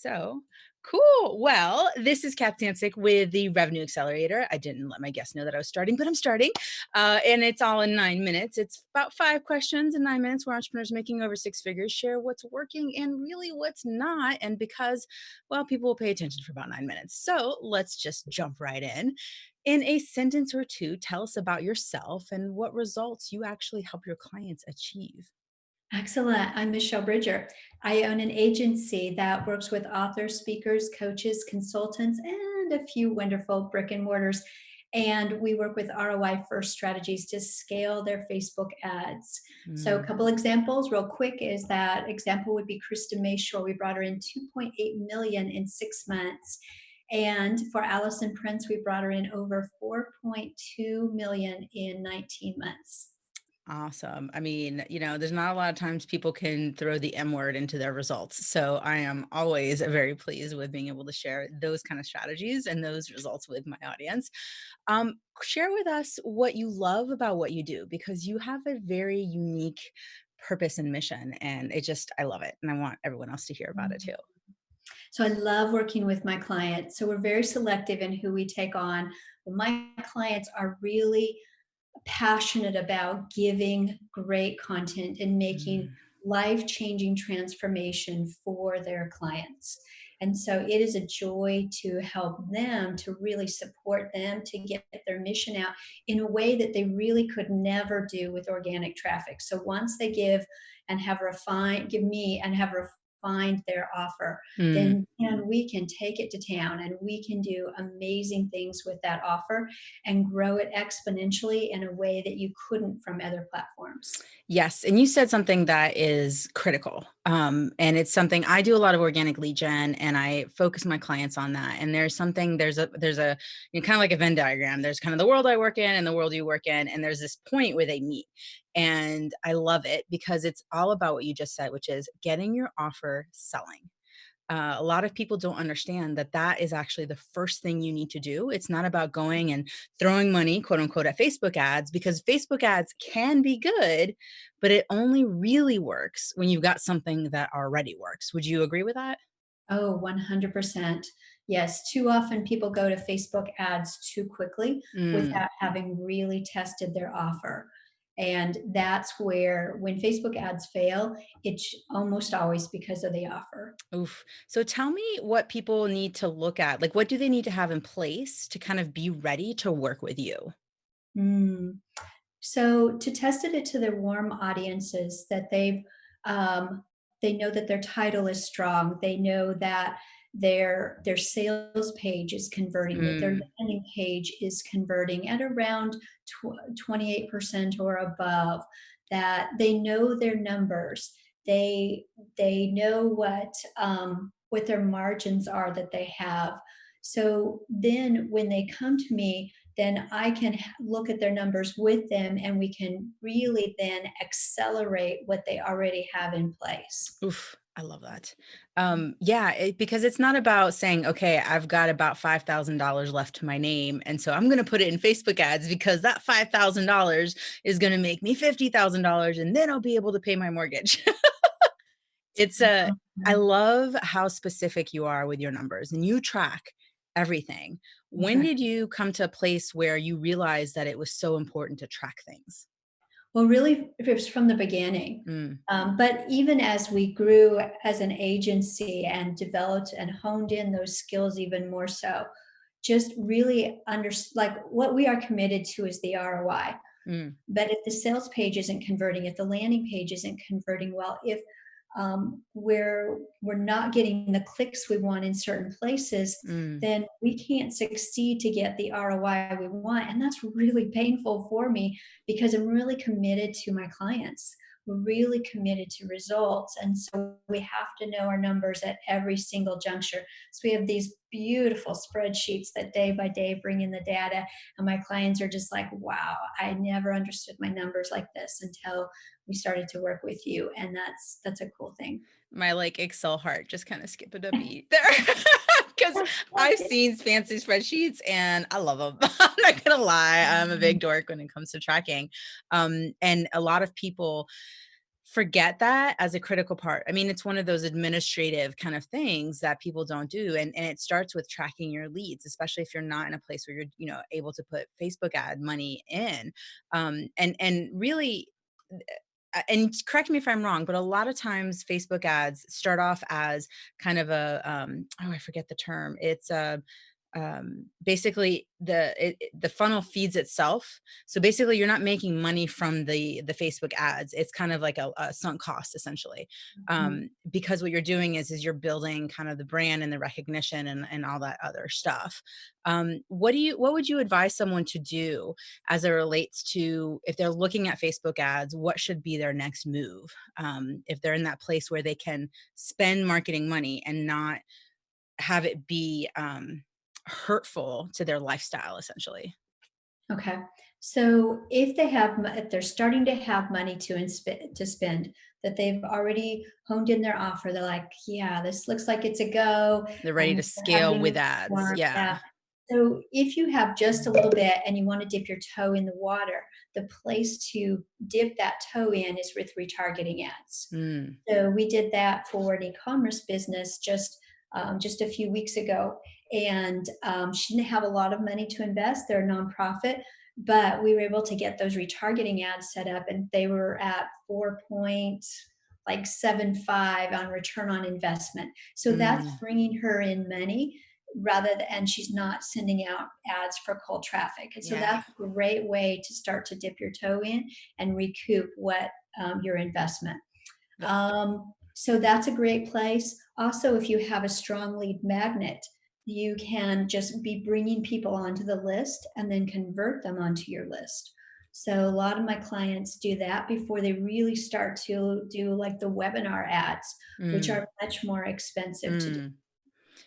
So cool. Well, this is Kat Sancic with the Revenue Accelerator. I didn't let my guests know that I was starting, but I'm starting. And it's all in 9 minutes. It's about 5 questions in 9 minutes where entrepreneurs making over six figures share what's working and really what's not. And because, well, people will pay attention for about 9 minutes. So let's just jump right in. In a sentence or two, tell us about yourself and what results you actually help your clients achieve. Excellent. I'm Michelle Bridger. I own an agency that works with authors, speakers, coaches, consultants, and a few wonderful brick and mortars. And we work with ROI first strategies to scale their Facebook ads. So, a Mm. couple examples, real quick, is that example would be Krista Mayshore. We brought her in 2.8 million in 6 months. And for Allison Prince, we brought her in over 4.2 million in 19 months. Awesome. I mean, there's not a lot of times people can throw the M word into their results. So I am always very pleased with being able to share those kind of strategies and those results with my audience. Share with us what you love about what you do, because you have a very unique purpose and mission. And I love it. And I want everyone else to hear about it too. So I love working with my clients. So we're very selective in who we take on. But my clients are really passionate about giving great content and making Mm. life changing transformation for their clients. And so it is a joy to help them, to really support them to get their mission out in a way that they really could never do with organic traffic. So once they give me and have refined their offer, Mm. then we can take it to town and we can do amazing things with that offer and grow it exponentially in a way that you couldn't from other platforms. Yes, and you said something that is critical, and it's something I do a lot of organic lead gen, and I focus my clients on that. And there's a kind of like a Venn diagram. There's kind of the world I work in and the world you work in, and there's this point where they meet. And I love it because it's all about what you just said, which is getting your offer selling. A lot of people don't understand that that is actually the first thing you need to do. It's not about going and throwing money, quote unquote, at Facebook ads, because Facebook ads can be good, but it only really works when you've got something that already works. Would you agree with that? Oh, 100%. Yes, too often people go to Facebook ads too quickly Mm. without having really tested their offer. And that's where, when Facebook ads fail, it's almost always because of the offer. Oof. So tell me what people need to look at. Like, what do they need to have in place to kind of be ready to work with you? Mm. So to test it to their warm audiences, that um, they know that their title is strong. They know that their sales page is converting, that their Mm. landing page is converting at around 28% or above. That they know their numbers. They know what their margins are that they have. So then when they come to me, then I can look at their numbers with them and we can really then accelerate what they already have in place. Oof, I love that. Yeah, because it's not about saying, okay, I've got about $5,000 left to my name. And so I'm going to put it in Facebook ads because that $5,000 is going to make me $50,000 and then I'll be able to pay my mortgage. it's a, I Mhm. love how specific you are with your numbers and you track everything. When Okay. did you come to a place where you realized that it was so important to track things? Well, really, it was from the beginning. Mm. But even as we grew as an agency and developed and honed in those skills even more so, just really like what we are committed to is the ROI. Mm. But if the sales page isn't converting, if the landing page isn't converting well, if we're not getting the clicks we want in certain places, Mm. then we can't succeed to get the ROI we want. And that's really painful for me because I'm really committed to my clients. We're really committed to results. And so we have to know our numbers at every single juncture. So we have these beautiful spreadsheets that day by day bring in the data. And my clients are just like, wow, I never understood my numbers like this until we started to work with you. And that's a cool thing. My, like, Excel heart just kinda skipping a beat there because 'cause I've seen fancy spreadsheets and I love them. I'm not gonna lie, I'm a big dork when it comes to tracking, and a lot of people forget that as a critical part. I mean, it's one of those administrative kind of things that people don't do. And it starts with tracking your leads, especially if you're not in a place where you're, able to put Facebook ad money in. And really, and correct me if I'm wrong, but a lot of times Facebook ads start off as kind of a I forget the term. It's a basically the funnel feeds itself. So basically you're not making money from the Facebook ads. It's kind of like a sunk cost essentially. Mhm. Because what you're doing is you're building kind of the brand and the recognition and all that other stuff. What would you advise someone to do as it relates to if they're looking at Facebook ads, what should be their next move? If they're in that place where they can spend marketing money and not have it be hurtful to their lifestyle, essentially. Okay. So if they have, if they're starting to have money to spend, that they've already honed in their offer, they're like, yeah, this looks like it's a go. They're ready I'm to gonna have scale with ads. uniform. Yeah. Yeah. So if you have just a little bit and you want to dip your toe in the water, the place to dip that toe in is with retargeting ads. Mm, So we did that for an e-commerce business just a few weeks ago, and she didn't have a lot of money to invest. They're a nonprofit, but we were able to get those retargeting ads set up, and they were at 4.75 on return on investment. So that's mm, bringing her in money and she's not sending out ads for cold traffic. And so yeah. that's a great way to start to dip your toe in and recoup what your investment. Th- So that's a great place. Also, if you have a strong lead magnet, you can just be bringing people onto the list and then convert them onto your list. So a lot of my clients do that before they really start to do like the webinar ads, which mm, are much more expensive to do. mm.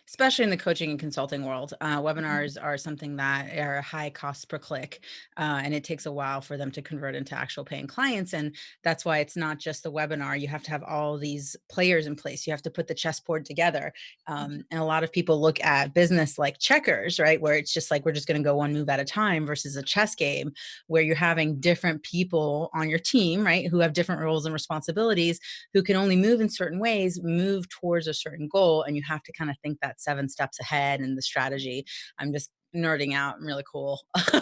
Especially in the coaching and consulting world, Mhm. webinars are something that are a high cost per click, and it takes a while for them to convert into actual paying clients. And that's why it's not just the webinar. You have to have all these players in place. You have to put the chessboard together. And a lot of people look at business like checkers, right? Where it's just like we're just going to go one move at a time versus a chess game where you're having different people on your team, right? Who have different roles and responsibilities who can only move in certain ways, move towards a certain goal. And you have to kind of think that 7 steps ahead and the strategy. I'm just nerding out. I'm really cool. Oh,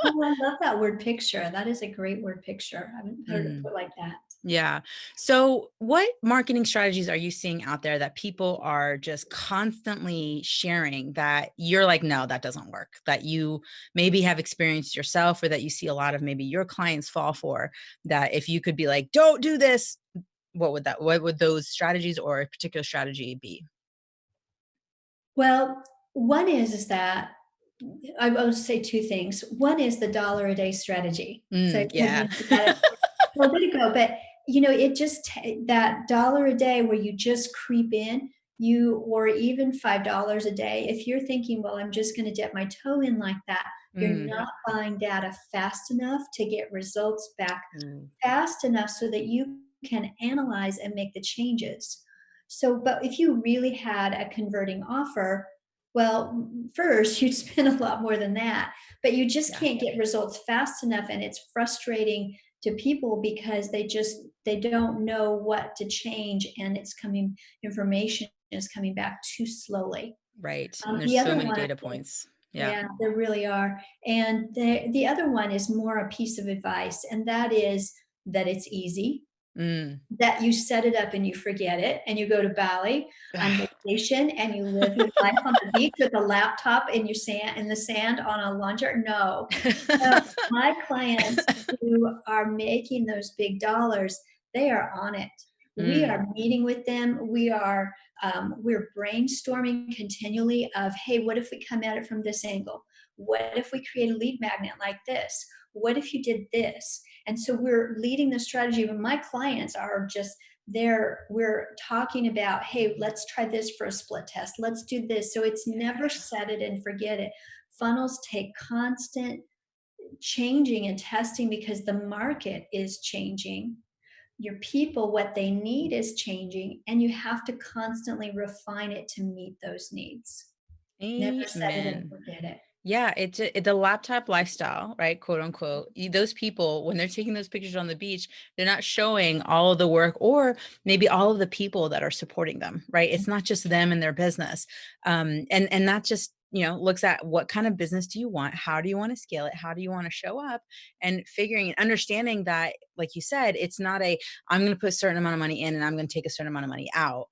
I love that word picture. That is a great word picture. I haven't heard it Mm, put like that. yeah. So, what marketing strategies are you seeing out there that people are just constantly sharing that you're like, no, that doesn't work, that you maybe have experienced yourself or that you see a lot of maybe your clients fall for? That if you could be like, don't do this, what would those strategies or a particular strategy be? Well, one is that I would say two things. One is the dollar a day strategy. So you had Yeah. mentioned that a little bit ago, but it just that dollar a day where you just creep in, or even $5 a day. If you're thinking, well, I'm just going to dip my toe in like that, you're Mm. not buying data fast enough to get results back Mm. fast enough so that you can analyze and make the changes. So, but if you really had a converting offer, well, first you'd spend a lot more than that, but you just Yeah. can't get results fast enough, and it's frustrating to people because they don't know what to change, and information is coming back too slowly. Right. And there's The so other many one, data points. Yeah. yeah, there really are. And the other one is more a piece of advice, and that is that it's easy, Mm. that you set it up and you forget it, and you go to Bali on vacation and you live your life on the beach with a laptop in the sand on a launcher. No. No, my clients who are making those big dollars, they are on it. We Mm. are meeting with them. We're brainstorming continually of, hey, what if we come at it from this angle? What if we create a lead magnet like this? What if you did this? And so we're leading the strategy, but my clients are just there. We're talking about, hey, let's try this for a split test. Let's do this. So it's never set it and forget it. Funnels take constant changing and testing because the market is changing. Your people, what they need is changing, and you have to constantly refine it to meet those needs. Never set it and Amen. forget it. Yeah, the laptop lifestyle, right? Quote unquote. Those people, when they're taking those pictures on the beach, they're not showing all of the work or maybe all of the people that are supporting them, right? It's not just them and their business. And that just, looks at what kind of business do you want? How do you want to scale it? How do you want to show up? And figuring and understanding that, like you said, it's not I'm going to put a certain amount of money in and I'm going to take a certain amount of money out.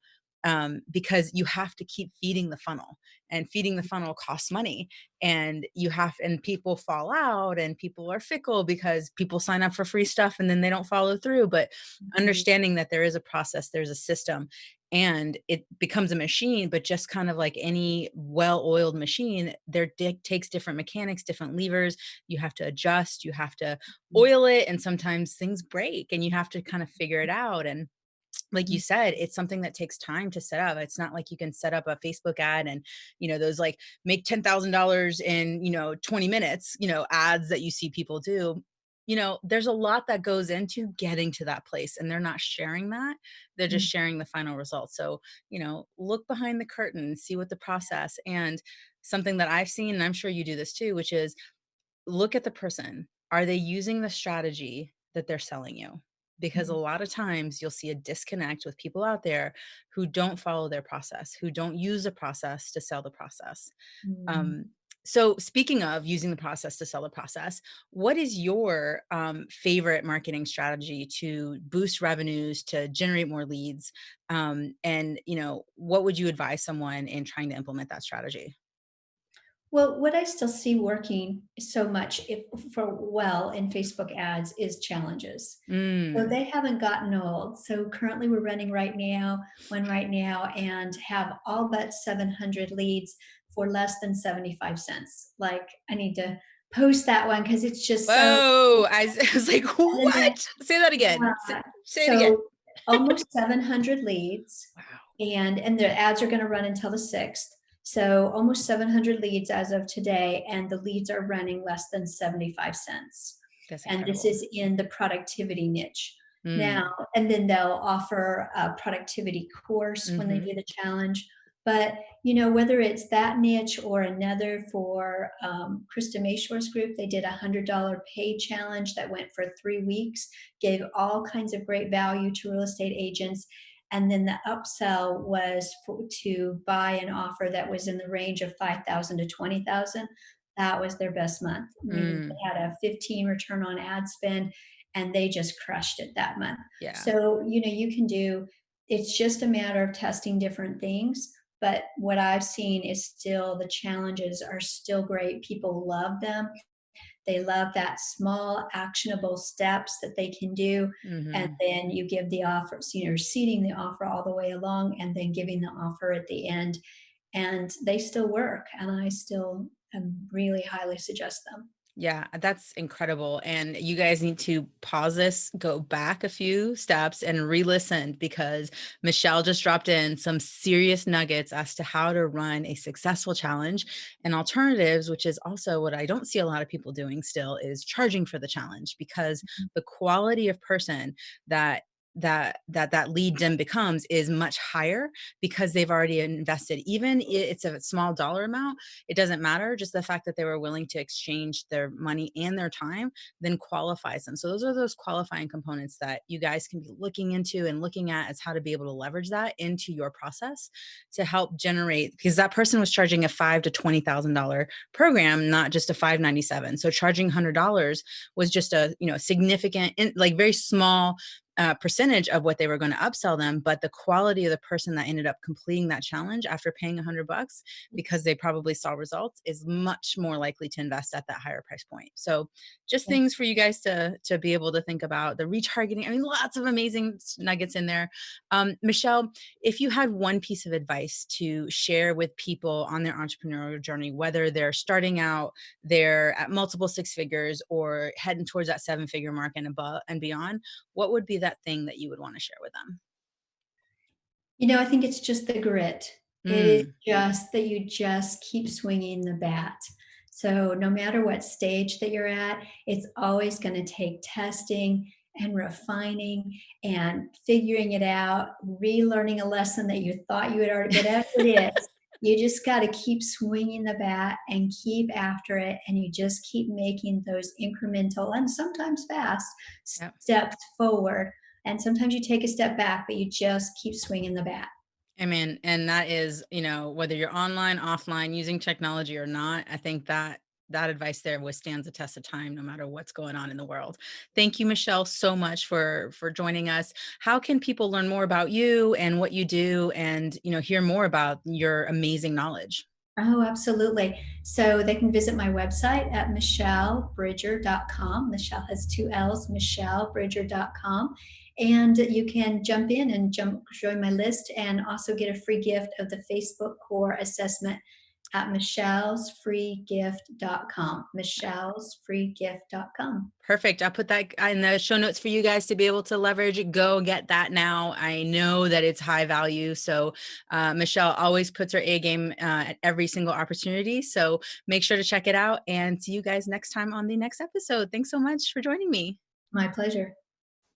Because you have to keep feeding the funnel, and feeding the funnel costs money, and people fall out, and people are fickle because people sign up for free stuff and then they don't follow through. But Mhm. understanding that there is a process, there's a system, and it becomes a machine. But just kind of like any well-oiled machine, takes different mechanics, different levers. You have to adjust, you have to oil it, and sometimes things break and you have to kind of figure it out. And like you Mhm. said, it's something that takes time to set up. It's not like you can set up a Facebook ad and, those like make $10,000 in, 20 minutes, ads that you see people do. There's a lot that goes into getting to that place, and they're not sharing that. They're just Mhm. sharing the final result. So, look behind the curtain, see what the process, and something that I've seen, and I'm sure you do this too, which is look at the person. Are they using the strategy that they're selling you? Because a Mhm. lot of times you'll see a disconnect with people out there who don't follow their process, who don't use the process to sell the process. Mhm. Um, so, speaking of using the process to sell the process, what is your favorite marketing strategy to boost revenues, to generate more leads? And, what would you advise someone in trying to implement that strategy? Well, what I still see working so much for well in Facebook ads is challenges. So Mm. they haven't gotten old. So currently we're running one right now, and have all but 700 leads for less than 75 cents. Like, I need to post that one because it's just so. Whoa, I was like, And then "What?" Say that again. yeah. Say it again. So almost 700 leads, Wow, and the ads are going to run until the 6th. So almost 700 leads as of today, and the leads are running less than 75 cents. that's And this incredible. is in the productivity niche. Now, Mm, and then they'll offer a productivity course when they mhm. do the challenge. But whether it's that niche or another, for Krista Mayshor's group, they did $100 paid challenge that went for 3 weeks, gave all kinds of great value to real estate agents. And then the upsell was to buy an offer that was in the range of 5,000 to 20,000. That was their best month, meaning Mm, they had a 15 return on ad spend, and they just crushed it that month. yeah, So, you can do, it's just a matter of testing different things. But what I've seen is still the challenges are still great. People love them. They love that small, actionable steps that they can do. And mhm. then you give the offer, so you're seeding the offer all the way along and then giving the offer at the end. And they still work. And I still really highly suggest them. Yeah, that's incredible. And you guys need to pause this, go back a few steps and re-listen, because Michelle just dropped in some serious nuggets as to how to run a successful challenge and alternatives, which is also what I don't see a lot of people doing still, is charging for the challenge, because the quality of person that lead then becomes is much higher because they've already invested. Even it's a small dollar amount, it doesn't matter. Just the fact that they were willing to exchange their money and their time then qualifies them. So those are those qualifying components that you guys can be looking into and looking at, as how to be able to leverage that into your process to help generate, because that person was charging a $5 to $20,000 program, not just a 597. So charging $100 was just a, significant, like very small percentage of what they were going to upsell them. But the quality of the person that ended up completing that challenge after paying $100, because they probably saw results, is much more likely to invest at that higher price point. So just Yeah. things for you guys to be able to think about. The retargeting, I mean, lots of amazing nuggets in there. Michelle, if you had one piece of advice to share with people on their entrepreneurial journey, whether they're starting out, they're at multiple six figures, or heading towards that seven-figure mark and above and beyond, what would be that thing that you would want to share with them? I think it's just the grit. It is Mm, just that you just keep swinging the bat. So no matter what stage that you're at, it's always going to take testing and refining and figuring it out, relearning a lesson that you thought you had already, whatever it is. You just got to keep swinging the bat and keep after it. And you just keep making those incremental and sometimes fast Yep. steps forward. And sometimes you take a step back, but you just keep swinging the bat. I mean, and that is, whether you're online, offline, using technology or not, I think that that advice there withstands the test of time no matter what's going on in the world. Thank you, Michelle, so much for joining us. How can people learn more about you and what you do and, hear more about your amazing knowledge? Oh, absolutely. So they can visit my website at michellebridger.com. Michelle has two L's, michellebridger.com. And you can jump in and join my list and also get a free gift of the Facebook core assessment at michellesfreegift.com. Michellesfreegift.com. Perfect. I'll put that in the show notes for you guys to be able to leverage. Go get that now. I know that it's high value. So, Michelle always puts her A game at every single opportunity. So, make sure to check it out and see you guys next time on the next episode. Thanks so much for joining me. My pleasure.